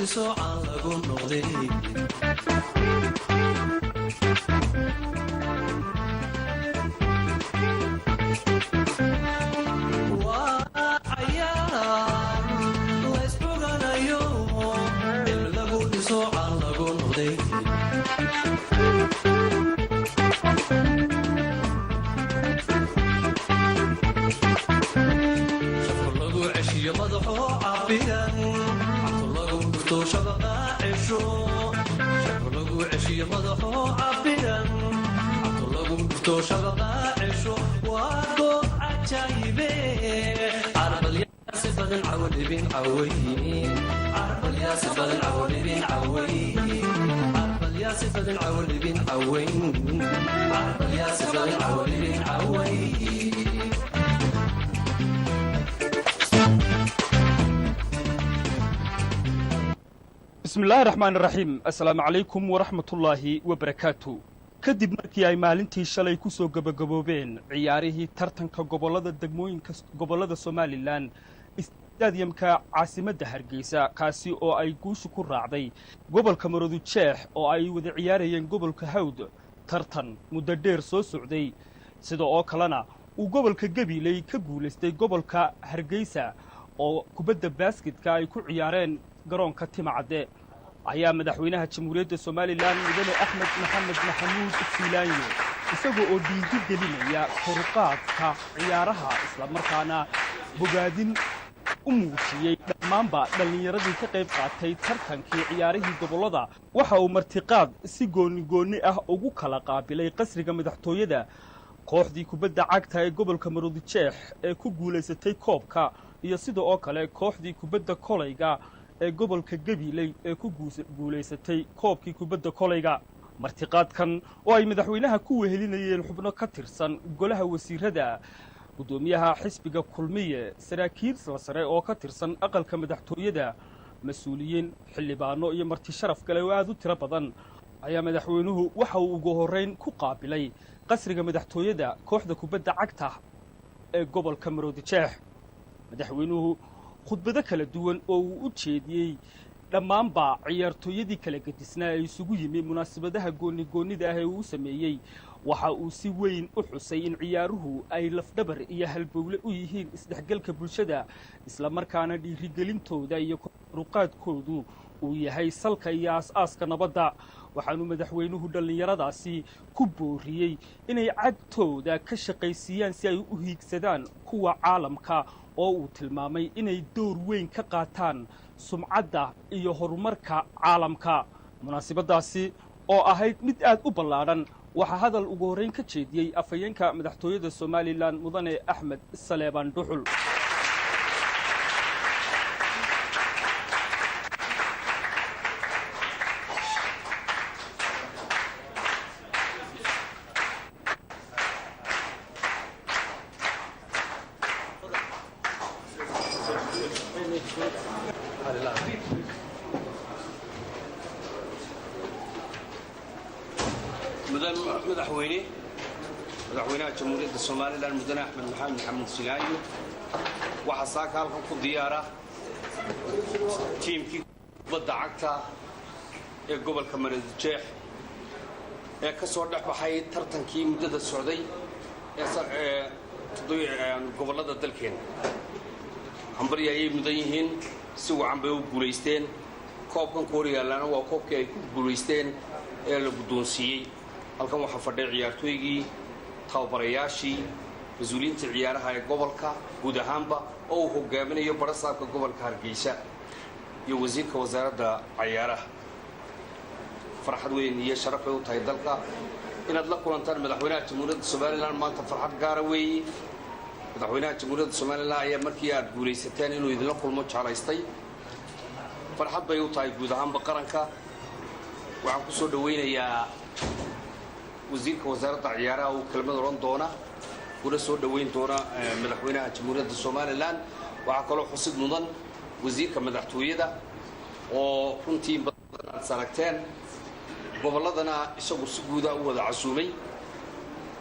dhiso aan lagu noqday بسم الله الرحمن الرحيم السلام عليكم ورحمة الله وبركاته kadib markii ay maalintii shalay ku soo gabagaboobeen ciyaarihii tartanka gobolada Soomaaliland stadiumka caasimadda Hargeysa kaasi oo ay guushu ku raacday gobolka Maroodijeex oo ay wada ciyaarayeen gobolka Hawd tartan muddo dheer soo socday sida oo kalena uu gobolka Gabiley ka guuleystay gobolka Hargeysa oo kubadda basketka ay ku ciyaareen garoonka Timacade ayaa madaxweynaha Jamhuuriyadda Soomaaliland mudane Axmed Maxamed Maxamuud Filaanyo isagoo oo dhiigi gelinaya koruqaadka ciyaaraha isla markaana bogaadin u muujiyay dhammaanba dhalinyaradii ka qayb qaatay tartankii ciyaarihii gobolada waxa uu martiqaad si gooni ah ugu kala qaabilay qasriga madaxtooyada kooxdii kubadda cagta ee gobolka Maroodijeex ee ku guuleysatay koobka iyo sidoo oo kale kooxdii kubadda kolayga ee gobolka Gabiley ee ku guuleysatay koobkii kubadda kolayga martiqaadkan oo ay madaxweynaha ku wehelinayeen xubno ka tirsan golaha wasiirada gudoomiyaha xisbiga kulmiye saraakiil sare oo ka tirsan aqalka madaxtooyada mas'uuliyiin xildhibaano iyo marti sharaf kale oo aad u tiro badan ayaa madaxweynuhu waxa uu ugu horeyn ku qaabilay qasriga madaxtooyada kooxda kubadda cagta ee gobolka Maroodijeex madaxweynuhu khudbado kala duwan oo uu u jeediyay dhammaanba ciyaartooyadii kala gadisnaa ay isugu yimi munaasabadaha goonida ah ee uu sameeyay waxa uu si weyn u xusay in ciyaaruhu ay lafdhabar iyo halbowle u yihiin isdhexgalka bulshada isla markaana dhiirigelintooda iyo koruqaadkoodu uu yahay salka iyo aasaaska nabadda waxaanu madaxweynuhu dhalinyaradaasi ku booriyey inay cagtooda ka shaqaysiiyaan si ay u hiigsadaan kuwa caalamka oo uu tilmaamay inay door weyn ka qaataan sumcadda iyo horumarka caalamka munaasabadaasi oo ahayd mid aad u ballaadhan waxaa hadal ugu horeyn ka jeediyey afhayeenka madaxtooyada Soomaaliland mudane Axmed Saleebaan Dhuxul madaxweynaha Jamhuuriyadda Soomaaliland mudane Axmed Maxamed Filaanyo waxa saaka halkan ku diyaara tiimkii kubadda cagta ee gobolka Maroodijeex ee ka soo dhaxbaxay tartankii muddada socday ee gobolada dalkeena hambari ayay mudan yihiin si wacan bay u guuleysteen koobkan Kooriyaalana waa koobkii ay ku guuleysteen ee la guddoonsiiyey halkan waxa fadhiya ciyaartooygii tababarayaashii mas'uuliyiinta ciyaaraha ee gobolka guud ahaanba oo uu hogaaminayo barasaabka gobolka Hargeysa iyo wasiirka wasaaradda ciyaaraha farxad weyn iyo sharaf ay u tahay dalka inaad la kulantaan madaxweynaha Jamhuuriyadda Soomaaliland maanta farxad gaar ah weey madaxweynaha Jamhuuriyadda Soomaaliland ayaa markii aad guuleysateen inuu idin la kulmo jeclaystay farxad bay u tahay guud ahaanba qaranka waxaan ku soo dhaweynayaa wasiirka wasaaradda ciyaaraha oo kelmad oran doona kuna soo dhaweyn doona madaxweynaha Jamhuuriyadda Soomaaliland waxa kale oo xusid mudan wasiirka madaxtooyada oo runtii badan saragteen goboladana isagu si guud ah u wada casuumay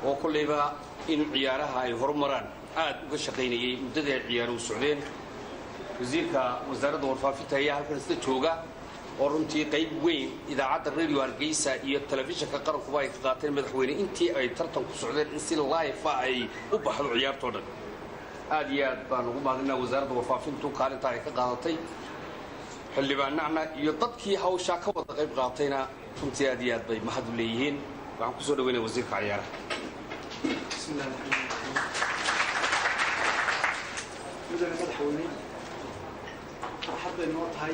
oo kulliba in ciyaaraha ay horumaraan aad uga shaqeynayay muddada ay ciyaaruhu socdeen wasiirka wasaaradda warfaafinta ayaa halkan isla jooga oo runtii qayb weyn idaacadda radio Hargeysa iyo telefishinka qarankuba ay ka qaateen madaxweyne intii ay tartan ku socdeen in si live ay u baxdo ciyaartoo dhan aad iyo aad baan ugu mahadnaa wasaaradda warfaafintu kaalinta ay ka qaadatay xildhibaanana iyo dadkii hawsha ka wada qayb qaatayna runtii aad iyo aad bay mahad u leeyihiin waxaan ku soo dhaweynaa wasiirka ciyaaraha مدن مدحوني فرحت إنه هاي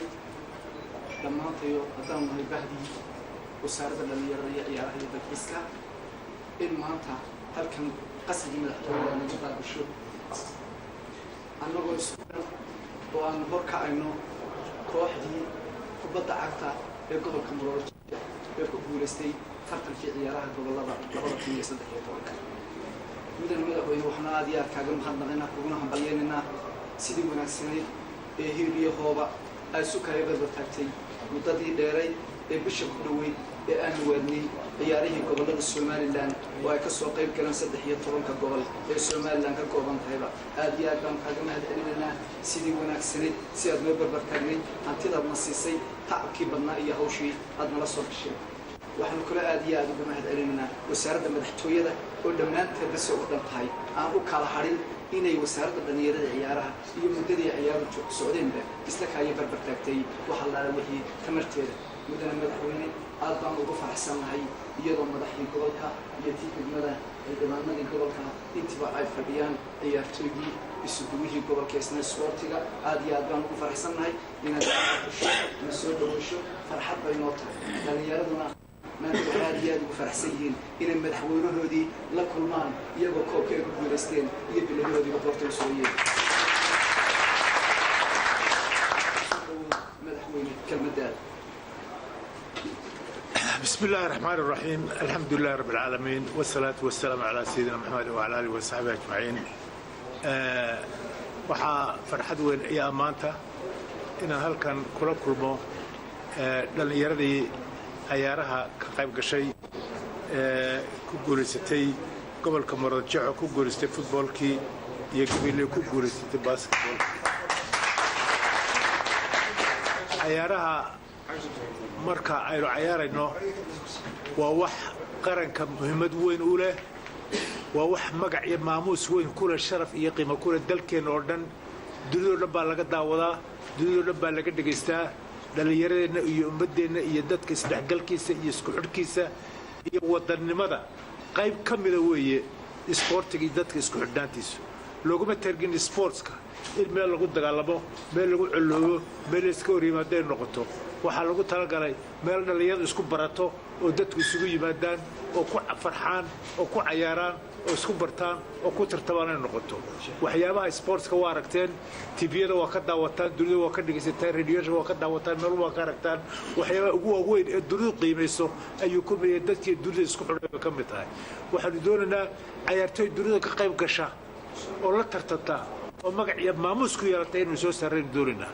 لما تيو قدام هاي بهدي وسارد اللي يريا هاي بالإسكا إن ما أنت هل كان قصد مدحوني أنا جدا بشو أنا هو السؤال وأنا بركع إنه كواحدي كبدا عكتا يقدر كمرور يكون بولستي فرق في عيارها قبل الله لبضت في يصدق يتوقع مدن مدحوني وحنا هذه كاجم خدنا كونا هم بلينا sidii wanaagsaneyd ee hiiriyo hooba ay sukaya barbartaagtay muddadii dheeray ee bisha ku dhaweyd ee aan waadnay ciyaarihii gobollada Somaliland oo ay ka soo qayb galeen 13 gobol ee Somaliland ka kooban tahayba aad iyo aad baan kaaga mahadcelinaynaa sidii wanaagsaneyd si aad noo barbartaagnay hantidaad na siisay tacabkii badnaa iyo hawshii aad nala soo gashay waxaan kula aad iyo aad uga mahadcelinaynaa wasaaradda madaxtooyada oo dhammaanteedba soo dhan tahay aan u kala harin inay wasaaradda dhalinyarada ciyaaraha iyo muddadii ciyaaruhu socdeenba isla kaaya barbartaagtay waxa la wixii tamarteeda mudana madaxweyne aad baan ugu faraxsanahay iyadoo madaxii gobolka iyo tiimada ciidamadii gobolka intiba ay fadhiyaan ciyaartooydii isuguwihii gobolka isna sportiga aad iyo aad baan ugu faraxsanahay inaad soo dhaweysho farxad bay noo tahay dhalinyaraduna ما هذه فرحسين إن مدحونهودي لكل مان يبغى كوكب فلسطين يبي هذه بطولة سورية مدحوني كالمدال بسم الله الرحمن الرحيم الحمد لله رب العالمين والصلاة والسلام على سيدنا محمد وعلى آله وصحبه أجمعين وحا فرحد وين يا أمانته إن هالكن كل مو لأن يردي ciyaaraha ka qayb gashay ku guuleysatay gobolka Maroodijo ku guuleystay footballkii iyo gabiley ku guuleystay basketball ciyaaraha marka ay ciyaarayno waa wax qaranka muhiimad weyn u leh waa wax magac iyo maamuus weyn ku leh sharaf iyo qiimo ku leh dalkeena oo dhan dunida dhan baa laga daawadaa dunida dhan baa laga dhageystaa dhalinyaradeena iyo ummadeena iyo dadka isdhexgalkiisa iyo isku xidhkiisa iyo wadannimada qayb ka mid ah weeye sportiga iyo dadka isku xidhnaantiisa looguma targin sportska in meel lagu dagaalamo meel lagu culoobo meel iska horimaadeen noqoto waxa lagu talagalay meel dhalinyaradu isku barato oo dadku isugu yimaadaan oo ku farxaan oo ku ciyaaraan oo isku bartaan oo ku tartamaan noqoto waxyaabaha sportska waa aragteen TV-yada waa ka daawataan dunida waa ka dhageysataan radio-yada waa ka daawataan meel waa ka aragtaan waxyaabaha ugu waaweyn ee dunidu qiimeyso ayuu ku mid dadkii dunida isku xidhay ka mid tahay waxaanu doonaynaa ciyaartoy dunida ka qayb gasha oo la tartanta oo magac iyo maamuus ku yeelatay inuu soo saareen doonaynaa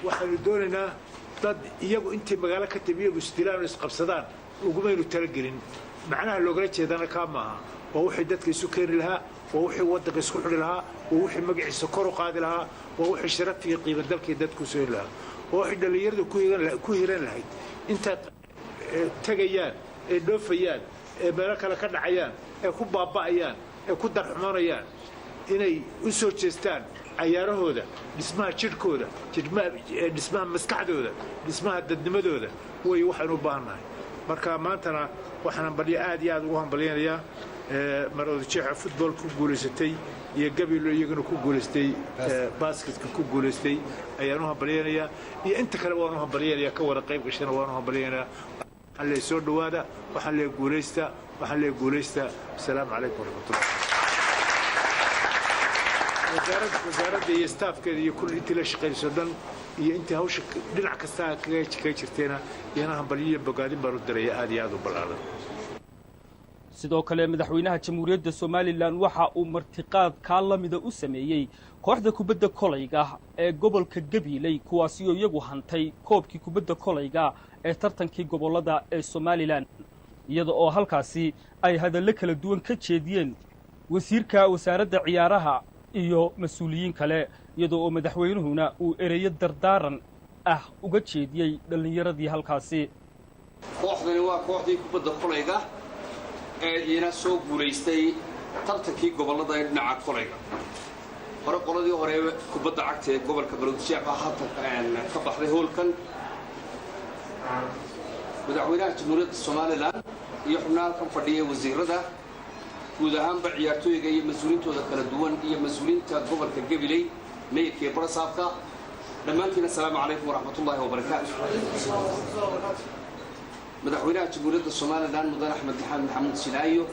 waxaanu doonaynaa dad iyagu intii magaalo ka tabiyo istilaan oo isqabsadaan ugumaynu talagelin macnaha loogala jeedana ka maaha waa wixii dadka isu keeni lahaa waa wixii waddanka isku xidhi lahaa waa wixii magaciisa kor u qaadi lahaa waa wixii sharaf iyo qiimo dalkii dadku soo heli lahaa waa wixii dhalinyaradu ku hiran lahayd intaad tegayaan ee dhoofayaan ee meelo kale ka dhacayaan ee ku baaba'ayaan ee ku darxumoonayaan inay u soo jeestaan ciyaarahooda dhismaha jidhkooda dhismaha maskaxdooda dhismaha dadnimadooda way waxaan u baahannahay marka maantana waxaan hambalyo aad iyo aad ugu hambalyaynayaa Maroodijo football ku guuleysatay iyo gabiley iyaguna ku guuleystay basketka ku guuleystay ayaan u hambalyaynayaa iyo inta kale waan u hambalyaynayaa ka wada qayb gashana waan u hambalyaynayaa waxaan leeyahay soo dhawaada waxaan leeyahay guuleysta assalaamu calaykum waraxmatullahi wasaaradda iyo staafkeeda iyo kulli intii la shaqaynayso dhan iyo intii hawsha dhinac kasta kaga jirteena iyana hambalyo iyo bogaadin baan u diraya aad iyo aad u ballaaran sidoo kale madaxweynaha jamhuuriyadda Somaliland waxa uu martiqaad ka lamida u sameeyay kooxda kubadda kolayga ee gobolka Gabiley kuwaasi oo iyagu hantay koobkii kubadda kolayga ee tartankii gobolada ee Somaliland iyada oo halkaasi ay hadallo kala duwan ka jeediyeen wasiirka wasaaradda ciyaaraha iyo mas-uuliyiin kale iyadoo oo madaxweynuhuna uu ereyo dardaaran ah uga jeediyey dhallinyaradii halkaasi. kooxdani waa kooxdii kubadda kolayga ee iyana soo guulaystay tartankii gobollada ee dhinaca kolayga. hore qoladii hore kubadda cagta ee gobolka Maroodijeex baa halkan ka baxday hoolkan. madaxweynaha jamhuuriyadda Soomaaliland iyo xubnaha kan fadhiya wasiirada guud ahaanba ciyaartooyga iyo mas-uuliintooda kala duwan iyo mas-uuliinta gobolka Gabiley meeyarka iyo barasaabka dhammaantiin assalaamu calaykum waraxmatullaahi wabarakaatu. madaxweynaha jamhuuriyadda Soomaaliland mudane Axmed Maxamed Silaayo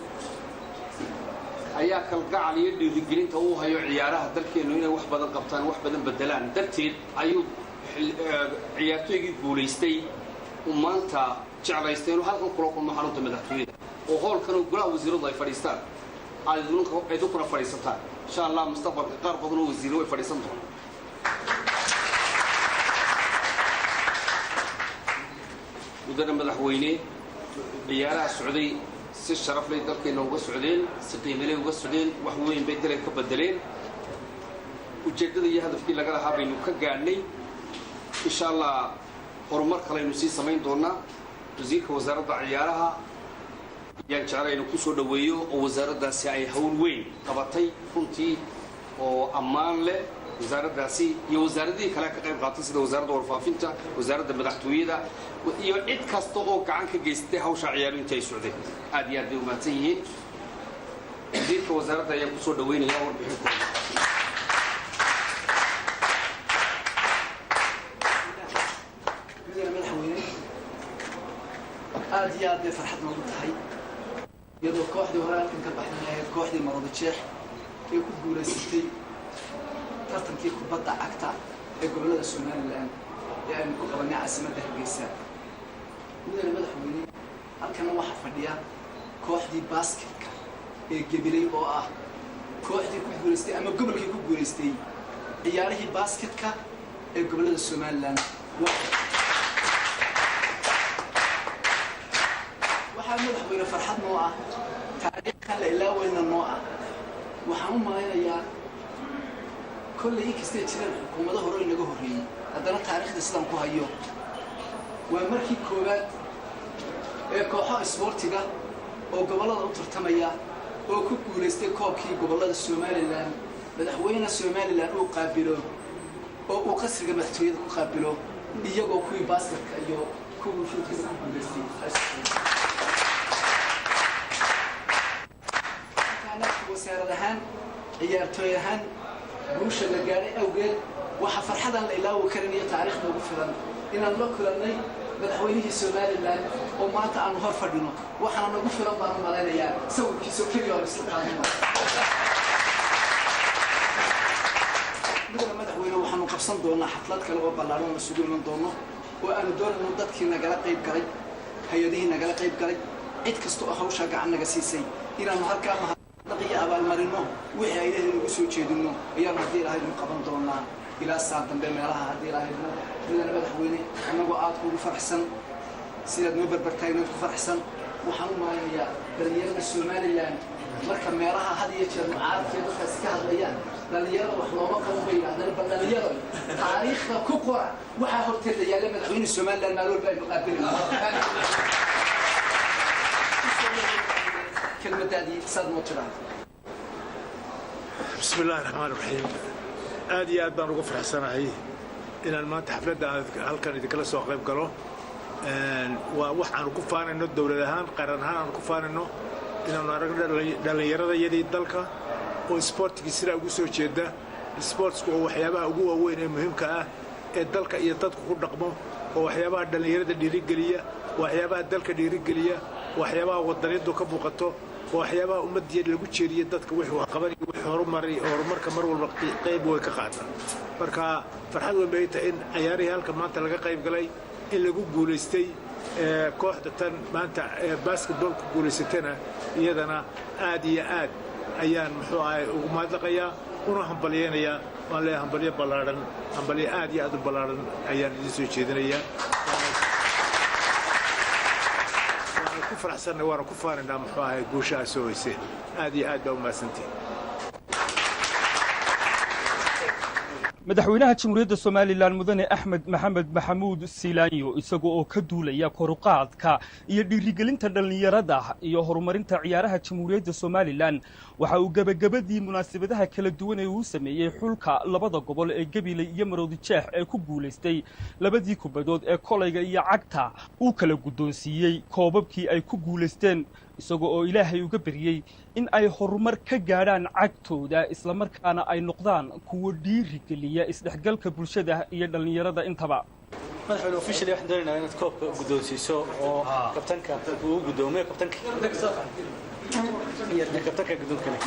ayaa kalgacal iyo dhiirigelinta uu hayo ciyaaraha dalkeenu inay wax badan qabtaan wax badan bedelaan darteed ayuu ciyaartooygii guulaystay maanta jeclaystay inuu halkan kula kulmo xarunta madaxtooyada oo hoolkan oo golaha wasiiradu ay fadhiistaan idinkuna fadhiisataan insha allah mustaqbalka qaar badan oo wasiiro way fadhiisan doonaan. mudane madaxweyne ciyaaraha socday si sharaf leh dalkeena uga socdeen si qiimo leh uga socdeen wax weyn bay dalka ka bedeleen ujeedada iyo hadafkii laga lahaa baynu ka gaadhnay insha allah horumar kale aynu sii samayn doonaa. wasiirka wasaaradda ciyaaraha ayaan jeclay inuu ku soo dhaweeyo oo wasaaraddaasi ay hawl weyn qabatay runtii oo ammaan leh wasaaraddaasi iyo wasaaradihii kale ka qayb qaatay sida wasaaradda warfaafinta wasaaradda madaxtooyada iyo cid kasta oo gacan ka geystay hawsha ciyaaru inta ay socdeen aad iyo aad bay u mahadsan yihiin. wasiirka wasaaradda ayaan ku soo dhaweynaya warbixin aad iyo aad bay farxad noogu tahay iyadoo kooxdii hore halkan ka baxday ahayd kooxdii Maroodijeex ee ku guulaysatay tartankii kubadda cagta ee gobollada Soomaaliland ee aynu ku qabanay caasimadda Hargeysa. mudane madaxweyne halkana waxaa fadhiya kooxdii basketka ee Gabiley oo ah kooxdii ku guulaystay ama gobolkii ku guulaystay ciyaarihii basketka ee gobollada Soomaaliland. madaxweyne farxad noo ah taariikhkan la ilaaweyna noo ah waxaan u malaynayaa kolley inkastay jireen xukuumado hore inaga horreeyey haddana taariikhda sidaan ku hayo waa markii koowaad ee kooxo isboortiga oo gobollada u tartamaya oo ku guulaystay koobkii gobollada Soomaaliland madaxweyne Soomaaliland uu qaabilo oo uu qasriga madaxtooyada ku qaabilo iyagoo kuwii basketka iyo kuwii shuudkida ku guulaystay. wasaarad ahaan ciyaartooy ahaan guusha la gaadhay awgeed waxaa farxadaan la ilaawi karin iyo taariikh noogu filan inaan la kulannay madaxweynihii Soomaaliland oo maanta aanu hor fadhino waxaana nagu filan baan u malaynayaa sawirkiisoo keliya oo isla qaadino. mudane madaxweyne waxaanu qabsan doonaa xaflad kale oo ballaaran oo isugu iman doono oo aanu doonayno dadkii nagala qayb galay hay-adihii nagala qayb galay cid kasta oo hawshaa gacan naga siisay inaanu halkaa abaalmarino wixii ay leedahay ugu soo jeedino ayaan haddii ilaahay u qaban doonaa ilaa saa dambe meelaha haddii ilaahay mudane madaxweyne annagoo aad kuugu faraxsan sidaad noo barbartaagnaad ku faraxsan waxaan u malaynayaa dhallinyarada Soomaaliland marka meelaha had iyo jeer mucaaradka dadkaasi ka hadlayaan dhallinyarada wax looma qaban bay yidhahdaan bal dhallinyarada taariikhda ku qora waxaa horteeda yaalla madaxweyne Soomaaliland maalin walba aynu qaabilayno. kelmadaadii saad noo jiraan. بسم الله الرحمن الرحيم آدي آد بان ugu faraxsanahay inaan maanta xafladda halkan idinkala soo qayb galo waa wax aan ku faanayno dawlad ahaan qaran ahaan aan ku faanayno inaan aragno dhalinyarada yadii dalka oo sportiga sida ugu soo jeeda sportsku oo waxyaabaha ugu waaweyn ee muhiimka ah ee dalka iyo dadku ku dhaqmo oo waxyaabaha dhalinyarada dhiirigeliya waxyaabaha dalka dhiirigeliya waxyaabaha wadaniyadu ka muuqato waxyaabaha ummadiyada lagu jeeriyo dadka wixii wax qaban iyo wixii horumarka mar walba qayb way ka qaataan. marka farxad weyn bay tahay in ciyaarihii halka maanta laga qayb galay in lagu guulaystay kooxda tan maanta basketball ku guulaysatana iyadana aad iyo aad ayaan muxuu ahay ugu mahadnaqayaa una hambalyeynaya waan leeyahay hambalyo ballaaran hambalyo aad iyo aad u ballaaran ayaan idin soo jeedinayaa. ku faraxsanna waana ku faanaynaa muxuu ahay guushaha soo hoyseen aad iyo aad baa u mahadsantihiin. madaxweynaha jamhuuriyadda somalilan mudane axmed maxamed maxamuud siilaanyo isagoo oo ka duulaya koruqaadka iyo dhiirigelinta dhallinyarada iyo horumarinta ciyaaraha jamhuuriyadda somalilan waxa uu gebagabadii munaasabadaha kala duwan ee uu sameeyey xulka labada gobol ee gabiley iyo maroodi jeex ee ku guulaystay labadii kubadood ee kolayga iyo cagta uu kala guddoonsiiyey koobabkii ay ku guulaysteen isagoo oo ilaahay uga baryey in ay horumar ka gaadhaan cagtooda isla markaana ay noqdaan kuwa dhiirigeliya isdhexgalka bulshada iyo dhallinyarada intaba madaxweyne officially waxaan doonaynaa inaad koobka guddoonsiiso oo kabtanka uu guddoomiyo kabtanka guddoonka leh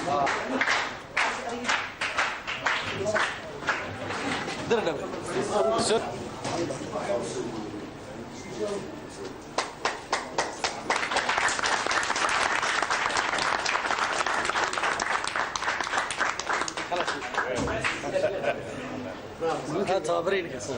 تابرين كاس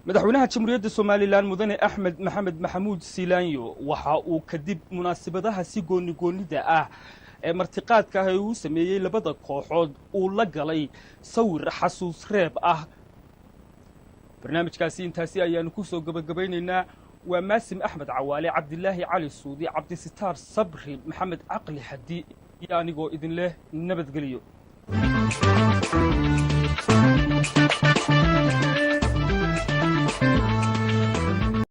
madaxweynaha jamhuuriyadda somalilan mudane axmed maxamed maxamuud siilaanyo waxa uu kadib munaasabadaha si goonigoonida ah ee martiqaadka ah ee uu sameeyey labada kooxood uu la galay sawir xasuus reeb ah barnaamijkaasi intaasi ayaanu ku soo gabagabaynaynaa waa maasim axmed cawaale cabdilaahi cali suudi cabdisitaar sabri maxamed caqli xadi iyo anigoo idin leh nabadgeliyo